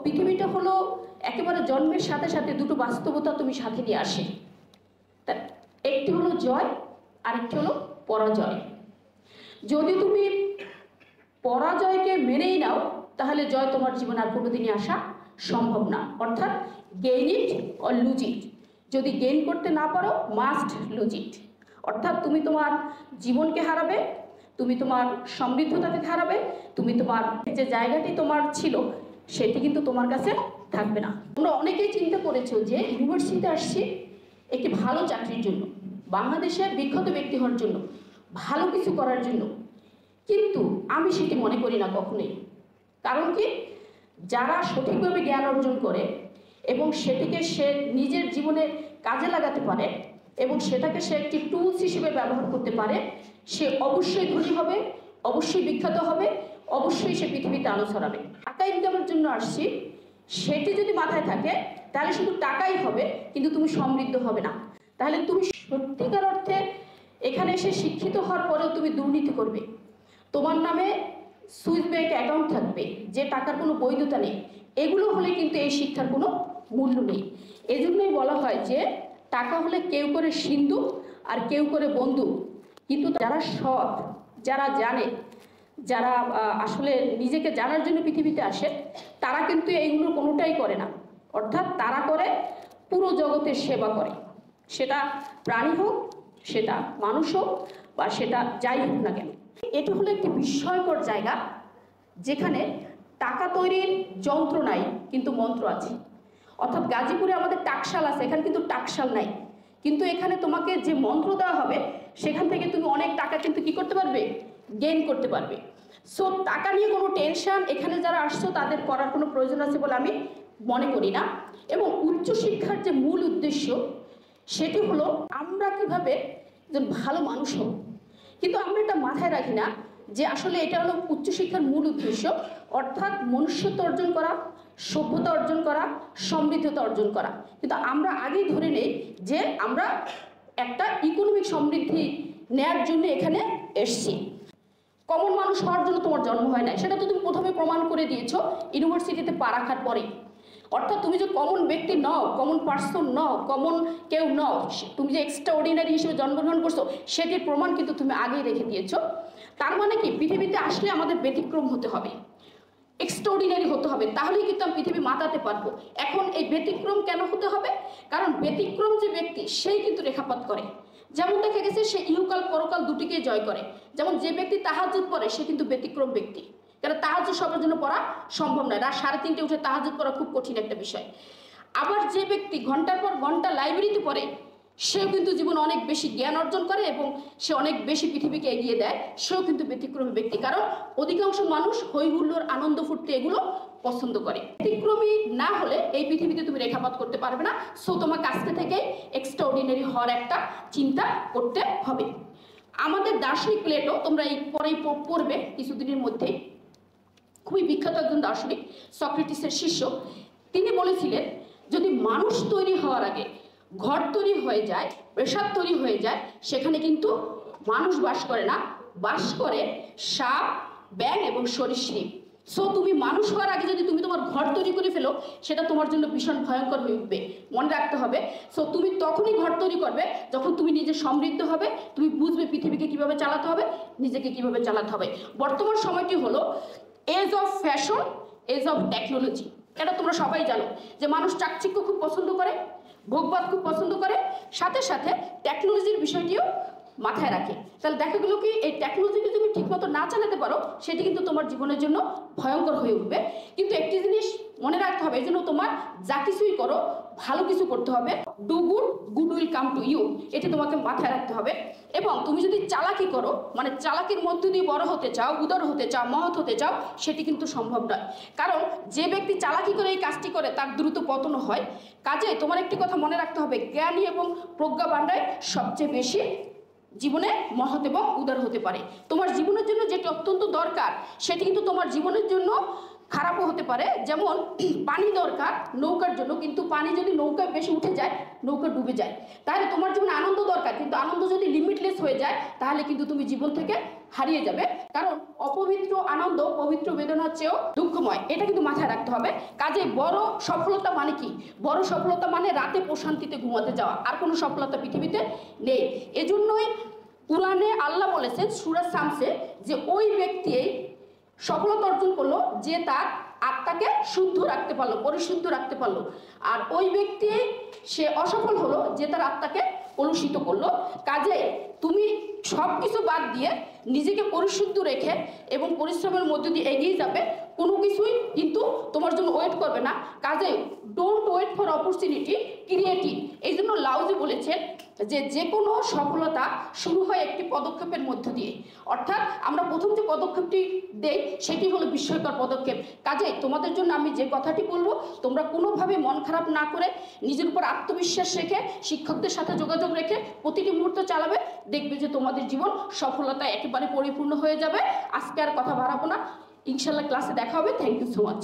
পৃথিবীটা হলো একেবারে জন্মের সাথে সাথে দুটো বাস্তবতা তুমি সাথে নিয়ে আসে। তা একটি হলো জয়, আরেকটি হলো পরাজয়। যদি তুমি পরাজয়কে মেনেই নাও তাহলে জয় তোমার জীবনে আর কোনোদিনই আসা সম্ভব না। অর্থাৎ gain it or lose it. যদি গেইন করতে না পারো, মাস্ট লুজ ইট। অর্থাৎ তুমি তোমার জীবনকে হারাবে, তুমি তোমার সমৃদ্ধতাকে হারাবে, তুমি তোমার যে জায়গাটি তোমার ছিল সেটি কিন্তু তোমার কাছে থাকবে না। তোমরা অনেকেই চিন্তা করেছো যে ইউনিভার্সিটিতে আসছি একটি ভালো চাকরির জন্য, বাংলাদেশের বিখ্যাত ব্যক্তি হওয়ার জন্য, ভালো কিছু করার জন্য, কিন্তু আমি সেটি মনে করি না কখনোই। কারণ কি, যারা সঠিকভাবে জ্ঞান অর্জন করে এবং সেটিকে সে নিজের জীবনে কাজে লাগাতে পারে এবং সেটাকে সে একটি টুলস হিসেবে ব্যবহার করতে পারে, সে অবশ্যই ধনী হবে, অবশ্যই বিখ্যাত হবে, অবশ্যই সে পৃথিবীতে আলো ছড়াবে। টাকা ইনকামের জন্য আসছি সেটি যদি মাথায় থাকে তাহলে শুধু টাকাই হবে, কিন্তু তুমি সমৃদ্ধ হবে না। তাহলে তুমি সত্যিকার অর্থে এখানে এসে শিক্ষিত হওয়ার পরেও তুমি দুর্নীতি করবে, তোমার নামে সুইস ব্যাংক অ্যাকাউন্ট থাকবে যে টাকার কোনো বৈধতা নেই, এগুলো হলে কিন্তু এই শিক্ষার কোনো মূল্য নেই। এজন্যই বলা হয় যে টাকা হলে কেউ করে সিন্ধু আর কেউ করে বন্ধু, কিন্তু যারা সৎ, যারা জানে, যারা আসলে নিজেকে জানার জন্য পৃথিবীতে আসে, তারা কিন্তু এইগুলো কোনোটাই করে না। অর্থাৎ তারা করে পুরো জগতের সেবা করে, সেটা প্রাণী হোক, সেটা মানুষ হোক, বা সেটা যাই হোক না কেন। এটি হলো একটি বিস্ময়কর জায়গা যেখানে টাকা তৈরির যন্ত্র নাই কিন্তু মন্ত্র আছে। অর্থাৎ গাজীপুরে আমাদের টাকশাল আছে, এখানে কিন্তু টাকশাল নাই, কিন্তু এখানে তোমাকে যে মন্ত্র দেওয়া হবে সেখান থেকে তুমি অনেক টাকা কিন্তু কি করতে পারবে, গেইন করতে পারবে। সো টাকা নিয়ে কোনো টেনশন এখানে যারা আসছো তাদের করার কোনো প্রয়োজন আছে বলে আমি মনে করি না। এবং উচ্চশিক্ষার যে মূল উদ্দেশ্য সেটি হলো আমরা কিভাবে একজন ভালো মানুষ হব, কিন্তু আমরা এটা মাথায় রাখি না যে আসলে এটা হলো উচ্চশিক্ষার মূল উদ্দেশ্য, অর্থাৎ মনুষ্যত্ব অর্জন করা, সভ্যতা অর্জন করা, সমৃদ্ধতা অর্জন করা। কিন্তু আমরা আগেই ধরে নেই যে আমরা একটা ইকোনমিক সমৃদ্ধি নেয়ার জন্য এখানে এসছি। কমন মানুষ হওয়ার জন্য তোমার জন্ম হয় না, সেটা তো তুমি প্রথমে প্রমাণ করে দিয়েছো ইউনিভার্সিটিতে পা রাখার পরে। অর্থাৎ তুমি যে কমন ব্যক্তি নও, কমন পার্সন নও, কমন কেউ নও, তুমি যে এক্সট্রা অর্ডিনারি হিসেবে জন্মগ্রহণ করছো সেটির প্রমাণ কিন্তু তুমি আগেই রেখে দিয়েছো। তার মানে কি, পৃথিবীতে আসলে আমাদের ব্যতিক্রম হতে হবে, এক্সট্রাঅর্ডিনারি হতে হবে, তাহলেই কিন্তু আমি পৃথিবী মাতাতে পারবো। এখন এই ব্যতিক্রম কেন হতে হবে? কারণ ব্যতিক্রম যে ব্যক্তি সেই কিন্তু রেখাপাত করে। যেমন দেখা গেছে সে ইহকাল পরকাল দুটিকে জয় করে। যেমন যে ব্যক্তি তাহাজ্জুদ পড়ে সে কিন্তু ব্যতিক্রম ব্যক্তি, কারণ তাহাজ্জুদ সবার জন্য পড়া সম্ভব নয়, রাত 3:30 উঠে তাহাজ্জুদ পড়া খুব কঠিন একটা বিষয়। আবার যে ব্যক্তি ঘন্টার পর ঘন্টা লাইব্রেরিতে পড়ে সেও কিন্তু জীবনে অনেক বেশি জ্ঞান অর্জন করে এবং সে অনেক বেশি পৃথিবীকে এগিয়ে দেয়, সেও কিন্তু ব্যতিক্রমী ব্যক্তি। কারণ অধিকাংশ মানুষ হই হুল্লোড়, আনন্দ ফুর্তি এগুলো পছন্দ করে। ব্যতিক্রমী না হলে এই পৃথিবীতে তুমি রেখাপাত করতে পারবে না। সো তোমাকে আজকে থেকে এক্সট্রাঅর্ডিনারি হওয়ার একটা চিন্তা করতে হবে। আমাদের দার্শনিক প্লেটো, তোমরা এই পরেই পড়বে কিছুদিনের মধ্যেই, খুবই বিখ্যাত একজন দার্শনিক, সক্রেটিসের শিষ্য, তিনি বলেছিলেন যদি মানুষ তৈরি হওয়ার আগে ঘর তৈরি হয়ে যায়, প্রাসাদ তৈরি হয়ে যায়, সেখানে কিন্তু মানুষ বাস করে না, বাস করে সাপ, ব্যাঙ এবং সরীসৃপ। সো তুমি মানুষ হওয়ার আগে যদি তুমি তোমার ঘর তৈরি করে ফেলো সেটা তোমার জন্য ভীষণ ভয়ঙ্কর হয়ে উঠবে, মনে রাখতে হবে। সো তুমি তখনই ঘর তৈরি করবে যখন তুমি নিজে সমৃদ্ধ হবে, তুমি বুঝবে পৃথিবীকে কিভাবে চালাতে হবে, নিজেকে কিভাবে চালাতে হবে। বর্তমান সময়টি হলো age of fashion, age of technology. এটা তোমরা সবাই জানো যে মানুষ চাকচিক্য খুব পছন্দ করে, ভোগবাদ খুব পছন্দ করে, সাথে সাথে টেকনোলজির বিষয়টিও মাথায় রাখে। তাহলে দেখা গেল কি এই টেকনোলজিকে তুমি ঠিকমতো না চালাতে পারো সেটি কিন্তু তোমার জীবনের জন্য ভয়ঙ্কর হয়ে উঠবে। কিন্তু একটি জিনিস মনে রাখতে হবে, এই জন্য তোমার যা কিছুই করো ভালো কিছু করতে হবে। Do good, good will come to you, এটি তোমাকে মাথায় রাখতে হবে। এবং তুমি যদি চালাকি করো, মানে চালাকির মধ্য দিয়ে বড় হতে চাও, উদার হতে চাও, মহৎ হতে চাও, সেটি কিন্তু সম্ভব নয়। কারণ যে ব্যক্তি চালাকি করে এই কাজটি করে তার দ্রুত পতন হয়। কাজে তোমার একটি কথা মনে রাখতে হবে, জ্ঞানী এবং প্রজ্ঞাবানরাই সবচেয়ে বেশি জীবনে মহৎ এবং উদার হতে পারে। তোমার জীবনের জন্য যেটি অত্যন্ত দরকার সেটি কিন্তু তোমার জীবনের জন্য খারাপও হতে পারে। যেমন পানি দরকার নৌকার জন্য, কিন্তু পানি যদি নৌকায় বেশি উঠে যায় নৌকা ডুবে যায়। তাহলে তোমার জীবনে আনন্দ দরকার, কিন্তু আনন্দ যদি লিমিটলেস হয়ে যায় তাহলে কিন্তু তুমি জীবন থেকে হারিয়ে যাবে। কারণ অপবিত্র আনন্দ পবিত্র বেদনার চেয়েও দুঃখময়, এটা কিন্তু মাথায় রাখতে হবে। কাজে বড় সফলতা মানে কি? বড় সফলতা মানে রাতে প্রশান্তিতে ঘুমাতে যাওয়া, আর কোনো সফলতা পৃথিবীতে নেই। এজন্যই কুরআনে আল্লাহ বলেছেন সূরা শামসে যে ওই ব্যক্তি সফলতা অর্জন করলো যে তার আত্মাকে শুদ্ধ রাখতে পারলো, পরিশুদ্ধ রাখতে পারলো। আর ওই ব্যক্তি সে অসফল হলো যে তার আত্মাকে কলুষিত করলো। কাজে তুমি সব কিছু বাদ দিয়ে নিজেকে পরিশুদ্ধ রেখে এবং পরিশ্রমের মধ্য দিয়ে এগিয়ে যাবে, কোনো কিছুই কিন্তু তোমার জন্য ওয়েট করবে না। কাজে don't wait for opportunity, create it. এই জন্য লাউজি বলেছেন যে কোনো সফলতা শুরু হয় একটি পদক্ষেপের মধ্য দিয়ে। অর্থাৎ আমরা প্রথম যে পদক্ষেপটি দেই সেটি হলো বিস্ময়কর পদক্ষেপ। কাজে তোমাদের জন্য আমি যে কথাটি বলবো, তোমরা কোনোভাবে মন খারাপ না করে নিজের উপর আত্মবিশ্বাস রেখে শিক্ষকদের সাথে যোগাযোগ রেখে প্রতিটি মুহূর্ত চালাবে, দেখবে যে তোমাদের জীবন সফলতা একেবারে পরিপূর্ণ হয়ে যাবে। আজকে আর কথা বাড়াবো না, ইনশাল্লাহ ক্লাসে দেখা হবে। Thank you so much.